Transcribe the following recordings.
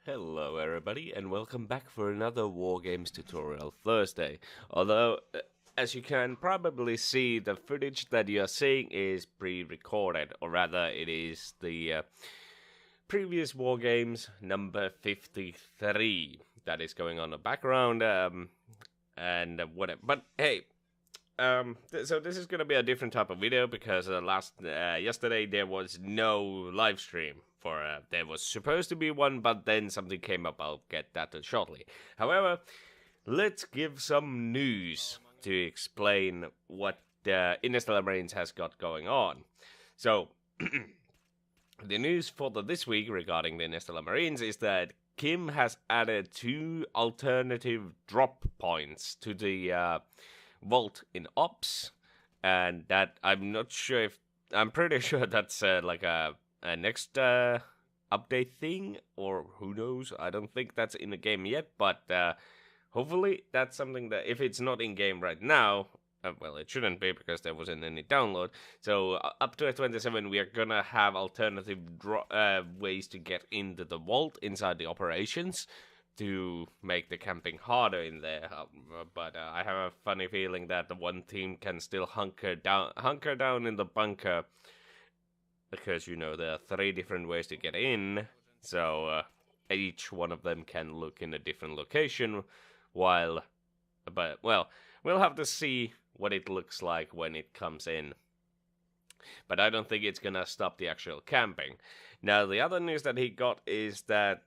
Hello everybody and welcome back for another Wargames tutorial Thursday. Although, as you can probably see, the footage that you are seeing is pre-recorded, or rather it is the previous Wargames number 53 that is going on in the background, and whatever. But hey, so this is gonna be a different type of video because yesterday there was no live stream for there was supposed to be one, but then something came up. I'll get that shortly. However, let's give some news to explain what Interstellar Marines has got going on. So the news for this week regarding the Interstellar Marines is that Kim has added 2 alternative drop points to the vault in ops, and that I'm pretty sure that's like a next update thing, or who knows. I don't think that's in the game yet, but hopefully that's something that if it's not in game right now, well, it shouldn't be because there wasn't any download. So up to 27 we are gonna have alternative ways to get into the vault inside the operations to make the camping harder in there, but I have a funny feeling that the one team can still hunker down in the bunker, because there are 3 different ways to get in, so each one of them can look in a different location, well, we'll have to see what it looks like when it comes in. But I don't think it's gonna stop the actual camping. Now, the other news that he got is that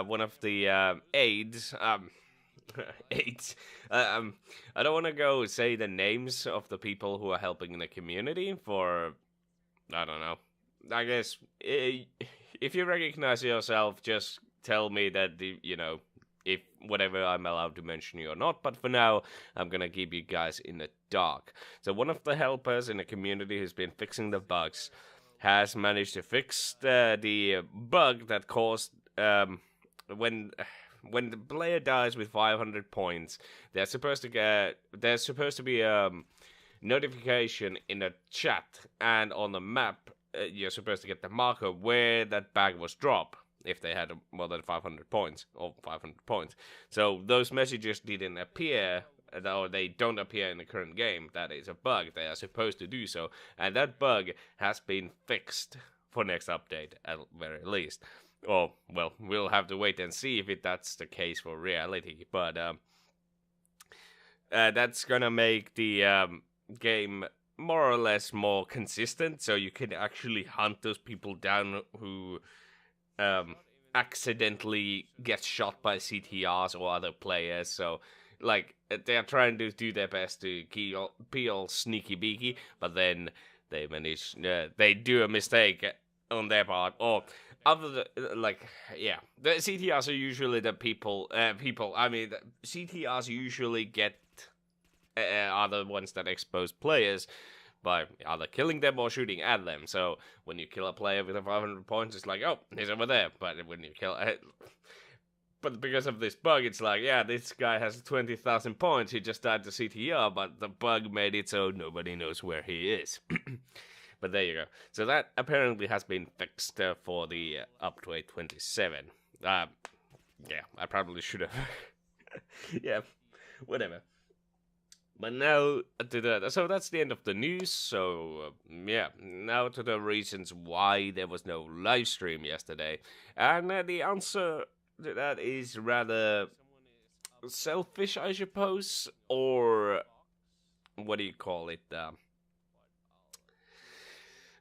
one of the aides, aides. I don't want to go say the names of the people who are helping in the community for, I don't know. I guess if you recognize yourself, just tell me that if whatever I'm allowed to mention you or not. But for now, I'm gonna keep you guys in the dark. So one of the helpers in the community who's been fixing the bugs has managed to fix the bug that caused when the player dies with 500 points, there's supposed to be a notification in a chat, and on the map you're supposed to get the marker where that bag was dropped if they had more than 500 points or 500 points. So those messages didn't appear, or they don't appear in the current game. That is a bug. They are supposed to do so, and that bug has been fixed for next update at very least. Or, well, we'll have to wait and see if that's the case for reality. But that's gonna make the game more or less more consistent, so you can actually hunt those people down who accidentally get shot by CTRs or other players. So, like, they are trying to do their best to be all sneaky beaky, but then they they do a mistake on their part, or other the CTRs are usually the people. I mean, the CTRs usually get are the ones that expose players by either killing them or shooting at them. So when you kill a player with 500 points, it's like, oh, he's over there. But when you kill, but because of this bug, it's like, yeah, this guy has 20,000 points. He just died to CTR, but the bug made it so nobody knows where he is. But there you go. So that apparently has been fixed for the up to 827. Yeah, I probably should have. Yeah, whatever. But now so that's the end of the news. So yeah, now to the reasons why there was no live stream yesterday, and the answer to that is rather selfish, I suppose, or what do you call it?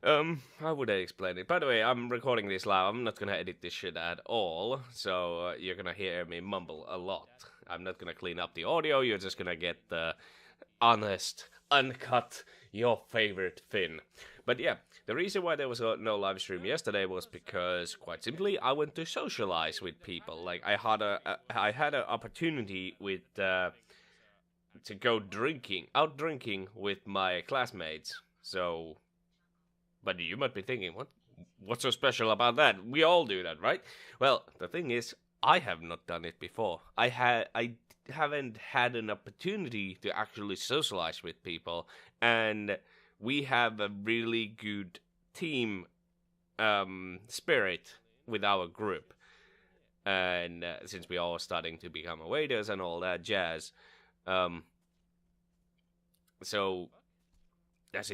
How would I explain it? By the way, I'm recording this live. I'm not gonna edit this shit at all, so you're gonna hear me mumble a lot. I'm not gonna clean up the audio. You're just gonna get the honest, uncut, your favorite Finn. But yeah, the reason why there was no live stream yesterday was because, quite simply, I went to socialize with people. Like, I had an opportunity with to go out drinking with my classmates. So. But you might be thinking, what's so special about that? We all do that, right? Well, the thing is, I have not done it before. I haven't had an opportunity to actually socialize with people, and we have a really good team spirit with our group, and since we are starting to become waiters and all that jazz, so as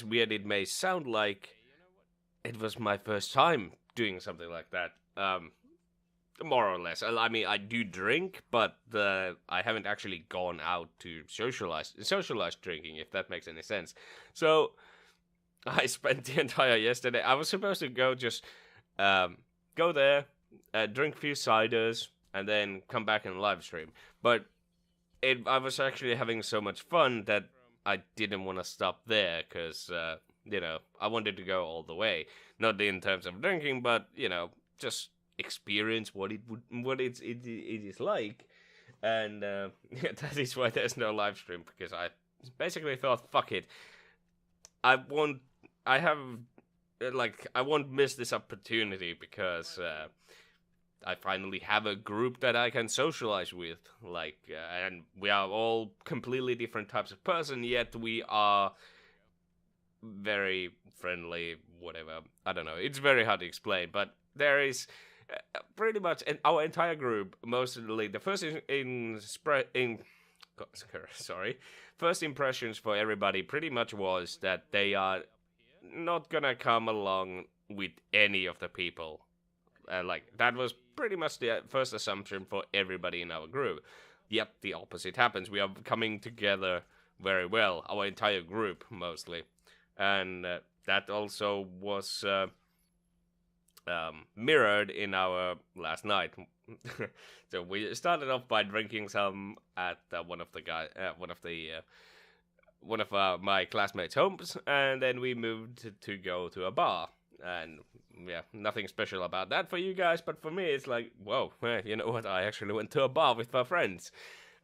weird it may sound like, it was my first time doing something like that. More or less. I mean, I do drink, but I haven't actually gone out to socialize drinking, if that makes any sense. So I spent the entire yesterday. I was supposed to go go there, drink a few ciders, and then come back and live stream. But I was actually having so much fun that I didn't want to stop there, because I wanted to go all the way. Not in terms of drinking, but just experience what it is like, and that is why there's no live stream, because I basically thought, fuck it, I won't miss this opportunity, because I finally have a group that I can socialize with, and we are all completely different types of person, yet we are very friendly, whatever. I don't know, it's very hard to explain, but there is pretty much our entire group, mostly the first first impressions for everybody pretty much was that they are not gonna come along with any of the people. That was pretty much the first assumption for everybody in our group. Yet the opposite happens. We are coming together very well, our entire group mostly, and that also was mirrored in our last night. So we started off by drinking some at one of my classmates' homes, and then we moved to go to a bar. And yeah, nothing special about that for you guys, but for me it's like, whoa, you know what? I actually went to a bar with my friends.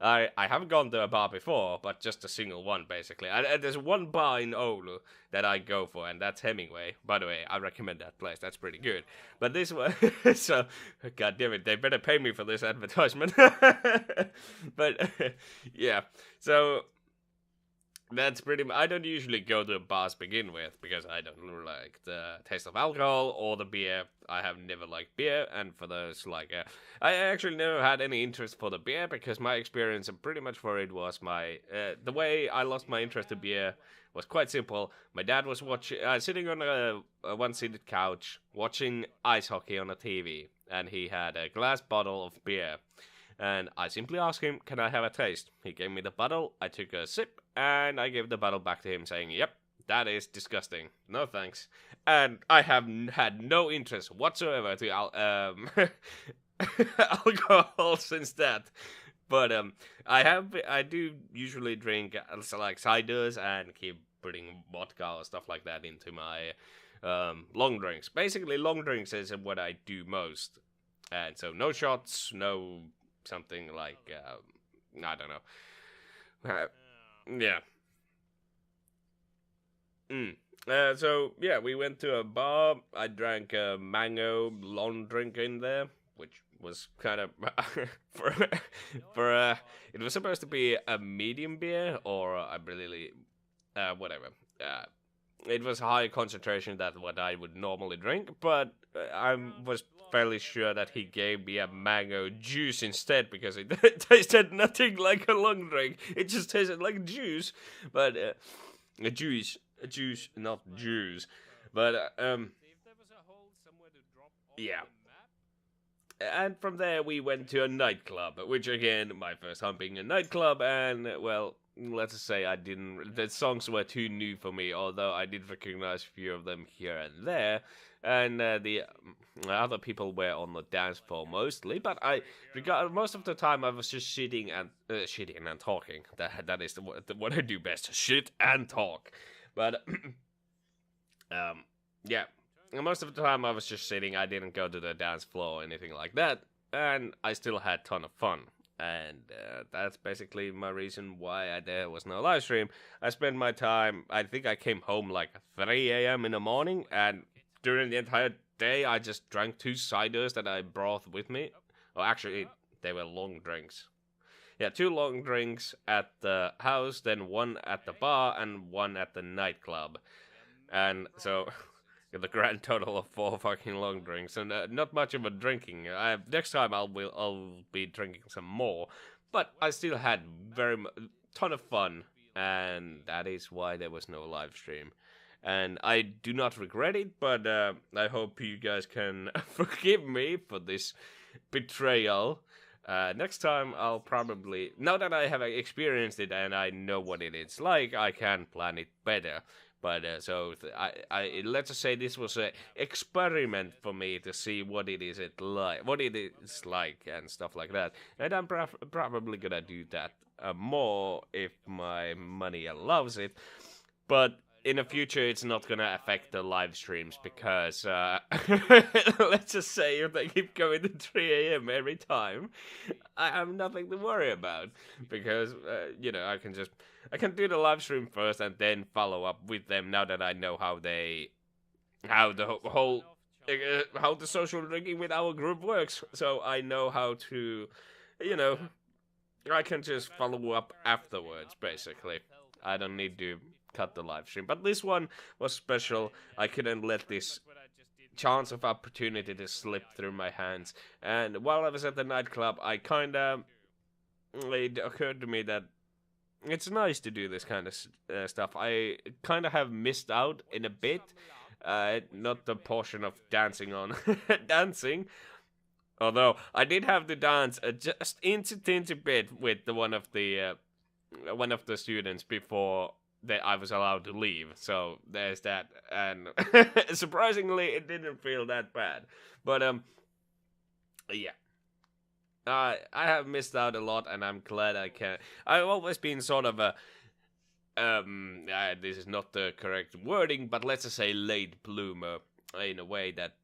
I haven't gone to a bar before, but just a single one, basically. There's one bar in Oulu that I go for, and that's Hemingway. By the way, I recommend that place. That's pretty good. But this one, so, god damn it, they better pay me for this advertisement. But, yeah, so that's pretty much. I don't usually go to bars to begin with, because I don't like the taste of alcohol or the beer. I have never liked beer, and for those, I actually never had any interest for the beer, because my experience pretty much for it was the way I lost my interest in beer was quite simple. My dad was sitting on a one-seated couch, watching ice hockey on a TV, and he had a glass bottle of beer. And I simply asked him, can I have a taste? He gave me the bottle, I took a sip, and I gave the bottle back to him, saying, yep, that is disgusting. No thanks. And I have had no interest whatsoever to alcohol since that. But I do usually drink ciders, and keep putting vodka or stuff like that into my long drinks. Basically, long drinks is what I do most. And so no shots, no something I don't know. Yeah. So yeah, we went to a bar. I drank a mango long drink in there, which was kind of for it was supposed to be a medium beer, or I really whatever. It was high concentration than what I would normally drink, but I was fairly sure that he gave me a mango juice instead, because it tasted nothing like a long drink. It just tasted like juice, but a juice, not juice. But yeah. And from there we went to a nightclub, which again, my first time being a nightclub, and well, let's just say the songs were too new for me, although I did recognize a few of them here and there, and the other people were on the dance floor mostly, but most of the time I was just shitting and talking. That is what I do best, shit and talk. But yeah, most of the time I was just sitting. I didn't go to the dance floor or anything like that, and I still had a ton of fun. And that's basically my reason why there was no live stream. I spent my time, I think I came home like 3 a.m. in the morning, and during the entire day I just drank 2 ciders that I brought with me. Oh, actually, they were long drinks. Yeah, 2 long drinks at the house, then 1 at the bar, and 1 at the nightclub. And so the grand total of 4 fucking long drinks, and not much of a drinking. Next time I'll be drinking some more, but I still had ton of fun, and that is why there was no live stream. And I do not regret it, but I hope you guys can forgive me for this betrayal. Next time I'll probably, now that I have experienced it and I know what it is like, I can plan it better. But let's just say this was an experiment for me to see what it is like, and stuff like that. And I'm probably gonna do that more if my money allows it. But in the future, it's not gonna affect the live streams because let's just say if they keep going to 3 a.m. every time, I have nothing to worry about because I can do the live stream first and then follow up with them now that I know how the social drinking with our group works. So I know how to, I can just follow up afterwards. Basically, I don't need to cut the live stream, but this one was special. I couldn't let this chance of opportunity to slip through my hands. And while I was at the nightclub, it occurred to me that it's nice to do this kind of stuff. I kind of have missed out in a bit, not the portion of dancing on dancing. Although I did have to dance just teensy bit with one of the students before that I was allowed to leave, so there's that, and surprisingly, it didn't feel that bad, but yeah, I have missed out a lot, and I'm glad I can. I've always been sort of a, this is not the correct wording, but let's just say late bloomer, in a way that,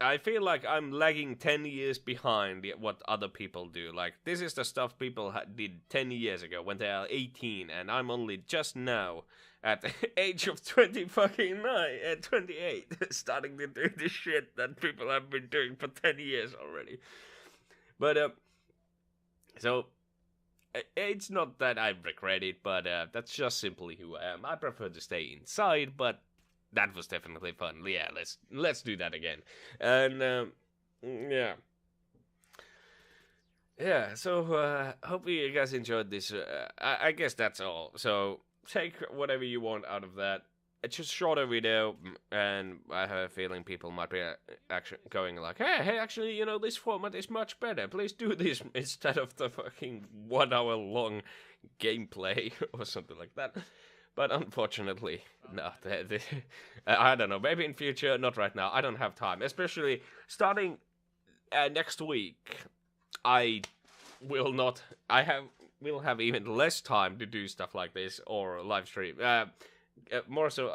I feel like I'm lagging 10 years behind what other people do. Like, this is the stuff people did 10 years ago when they are 18, and I'm only just now, at the age of 28, starting to do the shit that people have been doing for 10 years already. But, so, it's not that I regret it, but that's just simply who I am. I prefer to stay inside, but that was definitely fun. Yeah, let's do that again. And yeah. So hopefully you guys enjoyed this. I guess that's all. So take whatever you want out of that. It's just a shorter video, and I have a feeling people might be actually going like, hey, actually, this format is much better. Please do this instead of the fucking 1 hour long gameplay or something like that. But unfortunately, no. I don't know. Maybe in future, not right now. I don't have time. Especially starting next week, I will not. Will have even less time to do stuff like this or live stream. More so.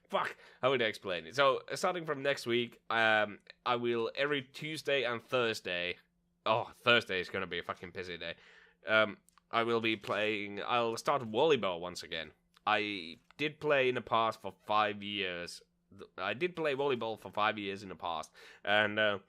Fuck. How would I explain it? So starting from next week, I will every Tuesday and Thursday. Oh, Thursday is gonna be a fucking busy day. I will be playing. I'll start volleyball once again. I did play in the past for 5 years. I did play volleyball for 5 years in the past, and I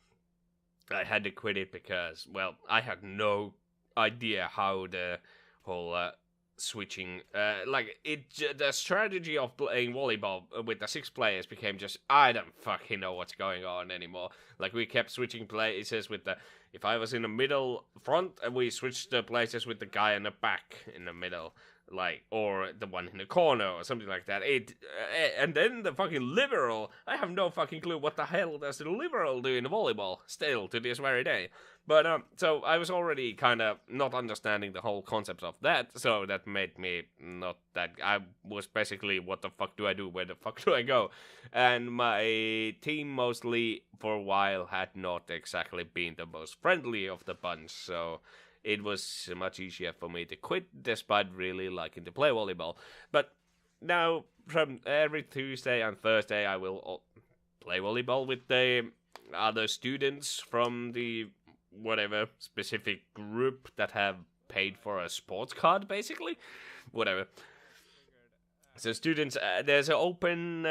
had to quit it because, well, I had no idea how the whole switching, the strategy of playing volleyball with the 6 players became just, I don't fucking know what's going on anymore. Like, we kept switching places with if I was in the middle front, we switched the places with the guy in the back in the middle. Or the one in the corner, or something like that. And then the fucking liberal, I have no fucking clue what the hell does the liberal do in volleyball, still, to this very day. But, so I was already kind of not understanding the whole concept of that, so that made me not that, I was basically, what the fuck do I do, where the fuck do I go? And my team mostly, for a while, had not exactly been the most friendly of the bunch, so it was much easier for me to quit, despite really liking to play volleyball. But now, from every Tuesday and Thursday, I will play volleyball with the other students from the whatever specific group that have paid for a sports card, basically. Whatever. So students, there's an open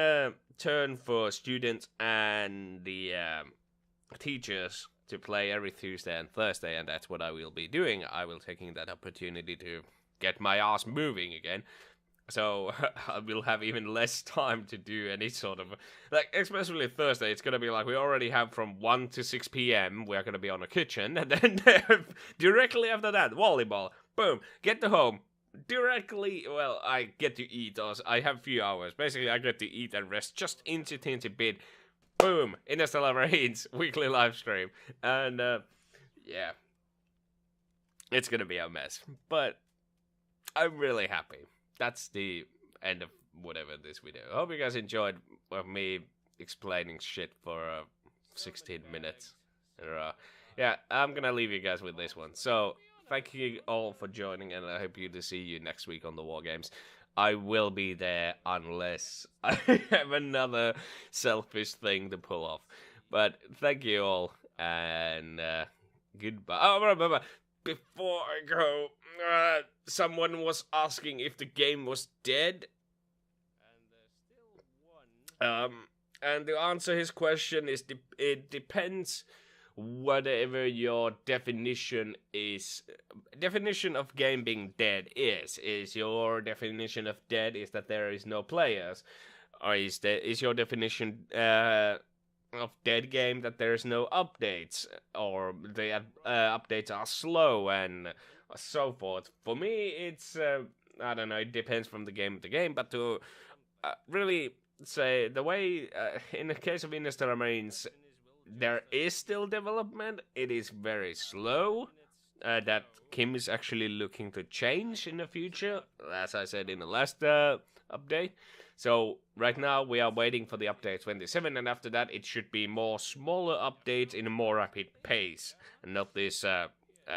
turn for students and the teachers to play every Tuesday and Thursday, and that's what I will be doing. I will taking that opportunity to get my ass moving again. So I will have even less time to do any sort of like, especially Thursday. It's gonna be like we already have from 1 to 6 p.m. We're gonna be on a kitchen, and then directly after that, volleyball. Boom, get to home. Directly, well, I get to eat. I have a few hours. Basically, I get to eat and rest just into teensy bit. Boom, Interstellar Marines weekly live stream, and yeah, it's gonna be a mess, but I'm really happy. That's the end of whatever this video. I hope you guys enjoyed me explaining shit for 16 minutes. Yeah, I'm gonna leave you guys with this one. So, thank you all for joining, and I hope to see you next week on the Wargames. I will be there unless I have another selfish thing to pull off. But thank you all, and goodbye. Oh, before I go, someone was asking if the game was dead. And to answer his question is it depends whatever your definition is. Definition of game being dead is your definition of dead is that there is no players, or is your definition of dead game that there's no updates, or the updates are slow and so forth. For me, it's I don't know. It depends from the game to game, but to really say the way in the case of Interstellar Marines, there is still development. It is very slow. That Kim is actually looking to change in the future, as I said in the last update. So right now we are waiting for the update 27, and after that it should be more smaller updates in a more rapid pace, and not this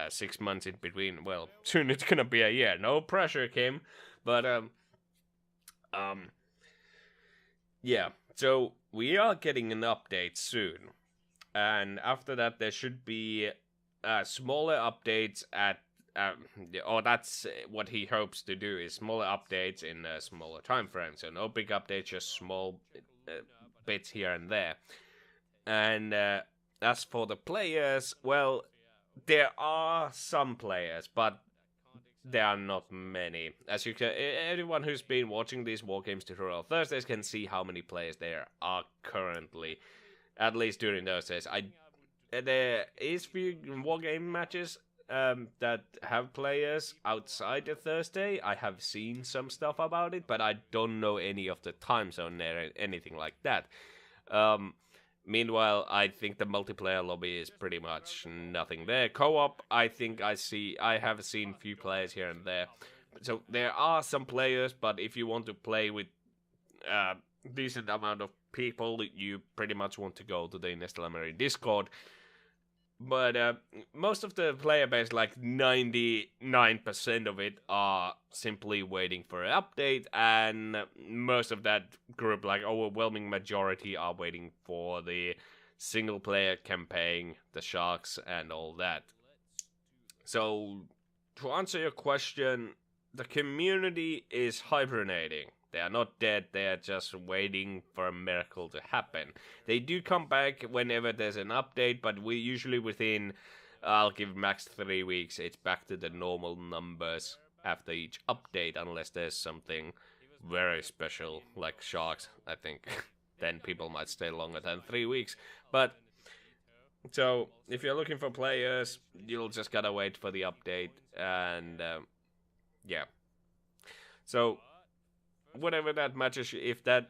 6 months in between. Well, soon it's gonna be a year. No pressure, Kim. But yeah. So we are getting an update soon, and after that there should be smaller updates at. Or that's what he hopes to do, is smaller updates in a smaller time frame. So no big updates, just small bits here and there. And as for the players, well, there are some players, but there are not many. As you can, anyone who's been watching these Wargames tutorial Thursdays can see how many players there are currently, at least during those days. There is few Wargame matches that have players outside the Thursday. I have seen some stuff about it, but I don't know any of the time zone there, anything like that. Meanwhile, I think the multiplayer lobby is pretty much nothing there. Co-op, I think I have seen few players here and there. So there are some players, but if you want to play with decent amount of people, you pretty much want to go to the Interstellar Marine Discord. But most of the player base, like 99% of it, are simply waiting for an update, and most of that group, like overwhelming majority, are waiting for the single player campaign, the Sharks, and all that. So, to answer your question, the community is hibernating. They are not dead, they are just waiting for a miracle to happen. They do come back whenever there's an update, but we usually within, I'll give max 3 weeks, it's back to the normal numbers after each update, unless there's something very special, like Sharks, I think. Then people might stay longer than 3 weeks. But, so, if you're looking for players, you'll just gotta wait for the update, and, yeah. So, whatever that matches, if that,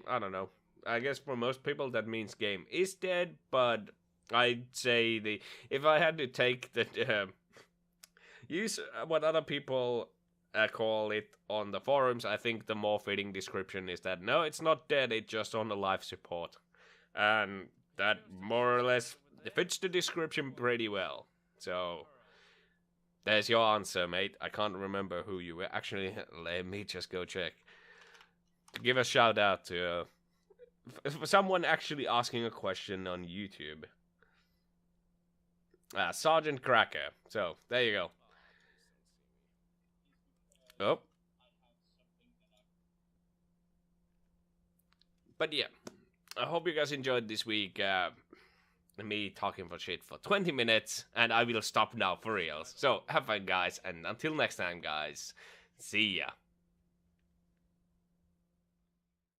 I don't know. I guess for most people that means game is dead, but I'd say if I had to take the, use what other people call it on the forums, I think the more fitting description is that no, it's not dead, it's just on the live support. And that more or less fits the description pretty well. So, there's your answer, mate. I can't remember who you were. Actually, let me just go check. Give a shout out to someone actually asking a question on YouTube. Sergeant Cracker. So, there you go. Oh. But yeah, I hope you guys enjoyed this week. Me talking for shit for 20 minutes, and I will stop now for reals. So, have fun, guys, and until next time, guys, See ya.